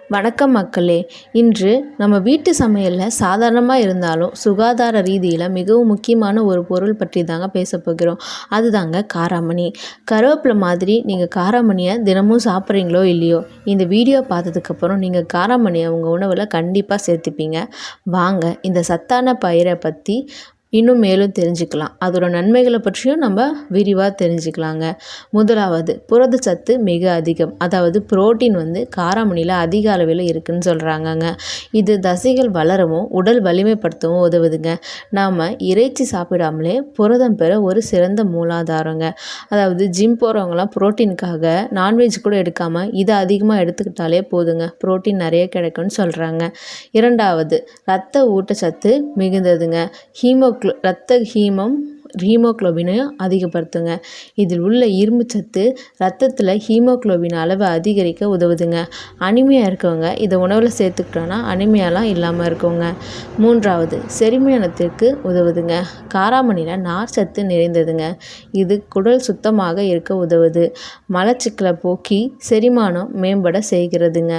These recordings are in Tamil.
வணக்கம் மக்களே. இன்று நம்ம வீட்டு சமையலில் சாதாரணமாக இருந்தாலும் சுகாதார ரீதியில் மிகவும் முக்கியமான ஒரு பொருள் பற்றி தாங்க பேச போகிறோம். அதுதாங்க காராமணி. கருவேப்பிலை மாதிரி நீங்கள் காராமணியை தினமும் சாப்பிட்றீங்களோ இல்லையோ, இந்த வீடியோ பார்த்ததுக்கப்புறம் நீங்கள் காராமணியை உங்கள் உணவில் கண்டிப்பாக சேர்த்துப்பீங்க. வாங்க இந்த சத்தான பயிரை பற்றி இன்னும் மேலும் தெரிஞ்சுக்கலாம். அதோட நன்மைகளை பற்றியும் நம்ம விரிவாக தெரிஞ்சுக்கலாங்க. முதலாவது, புரதச்சத்து மிக அதிகம், அதாவது புரோட்டீன் காராமணியில் அதிக அளவில் இருக்குதுன்னு சொல்கிறாங்கங்க. இது தசைகள் வளரவும் உடல் வலிமைப்படுத்தவும் உதவுதுங்க. நாம் இறைச்சி சாப்பிடாமலே புரதம் பெற ஒரு சிறந்த மூலாதாரங்க. அதாவது ஜிம் போகிறவங்களாம் புரோட்டீனுக்காக நான்வெஜ் கூட எடுக்காமல் இதை அதிகமாக எடுத்துக்கிட்டாலே போதுங்க, புரோட்டீன் நிறைய கிடைக்கும்னு சொல்கிறாங்க. இரண்டாவது, இரத்த ஊட்டச்சத்து மிகுந்ததுங்க. ஹீமோக்ளோபினையும் அதிகப்படுத்துங்க. இதில் உள்ள இரும்பு சத்து இரத்தத்தில் ஹீமோக்ளோபின் அளவை அதிகரிக்க உதவுதுங்க. அனிமியா இருக்கவங்க இதை உணவில் சேர்த்துக்கிட்டோன்னா அனிமியாலாம் இல்லாமல் இருக்குங்க. மூன்றாவது, செரிமானத்திற்கு உதவுதுங்க. காராமணியில் நார் சத்து நிறைந்ததுங்க. இது குடல் சுத்தமாக இருக்க உதவுது. மலச்சிக்கலை போக்கி செரிமானம் மேம்பட செய்கிறதுங்க.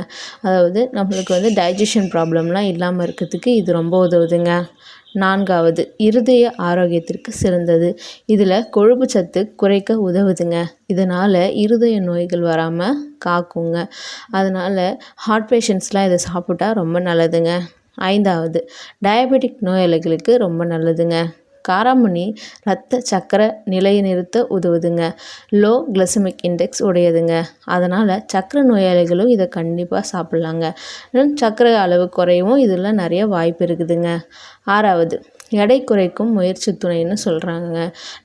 அதாவது நம்மளுக்கு டைஜஷன் ப்ராப்ளம்லாம் இல்லாமல் இருக்கிறதுக்கு இது ரொம்ப உதவுதுங்க. நான்காவது, இருதய ஆரோக்கியத்திற்கு சிறந்தது. இதில் கொழுப்பு சத்து குறைக்க உதவுதுங்க. இதனால் இருதய நோய்கள் வராமல் காக்குங்க. அதனால் ஹார்ட் பேஷண்ட்ஸ்லாம் இதை சாப்பிட்டா ரொம்ப நல்லதுங்க. ஐந்தாவது, டயபெட்டிக் நோயாளிகளுக்கு ரொம்ப நல்லதுங்க. காராமணி இரத்த சர்க்கரை நிலையை நிறுத்த உதவுதுங்க. லோ கிளைசமிக் இண்டெக்ஸ் உடையதுங்க. அதனால் சர்க்கரை நோயாளிகளும் இதை கண்டிப்பாக சாப்பிட்லாங்க. சர்க்கரை அளவு குறையவும் இதில் நிறைய வாய்ப்பு இருக்குதுங்க. ஆறாவது, எடை குறைக்கும் முயற்சி துணைன்னு சொல்கிறாங்க.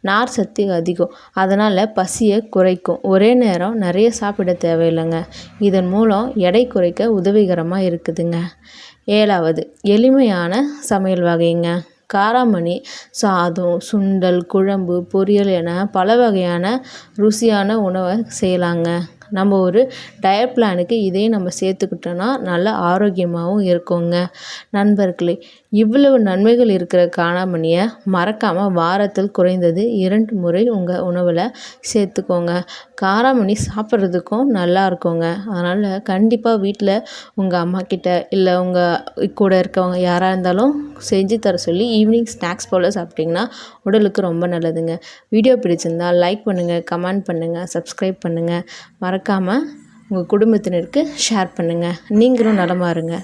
நார் சத்து அதிகம், அதனால் பசியை குறைக்கும். ஒரே நேரம் நிறைய சாப்பிட தேவையில்லைங்க. இதன் மூலம் எடை குறைக்க உதவிகரமாக இருக்குதுங்க. ஏழாவது, எளிமையான சமையல் வகைங்க. காராமணி சாதம், சுண்டல், குழம்பு, பொரியல் என பல வகையான ருசியான உணவை செய்யலாங்க. நம்ம ஒரு டயட் பிளானுக்கு இதையும் நம்ம சேர்த்துக்கிட்டோன்னா நல்ல ஆரோக்கியமாகவும் இருக்குங்க. நண்பர்களே, இவ்வளவு நன்மைகள் இருக்கிற காராமணியை மறக்காமல் வாரத்தில் குறைந்தது 2 முறை உங்கள் உணவில் சேர்த்துக்கோங்க. காராமணி சாப்பிட்றதுக்கும் நல்லா இருக்குங்க. அதனால் கண்டிப்பாக வீட்டில் உங்கள் அம்மாக்கிட்ட இல்லை உங்கள் கூட இருக்கவங்க யாராக இருந்தாலும் செஞ்சு தர சொல்லி ஈவினிங் ஸ்நாக்ஸ் போல் சாப்பிட்டிங்கன்னா உடலுக்கு ரொம்ப நல்லதுங்க. வீடியோ பிடிச்சிருந்தால் லைக் பண்ணுங்கள், கமெண்ட் பண்ணுங்கள், சப்ஸ்கிரைப் பண்ணுங்கள். மறக்காமல் உங்கள் குடும்பத்தினருக்கு ஷேர் பண்ணுங்கள். நீங்களும் நலமா இருங்க.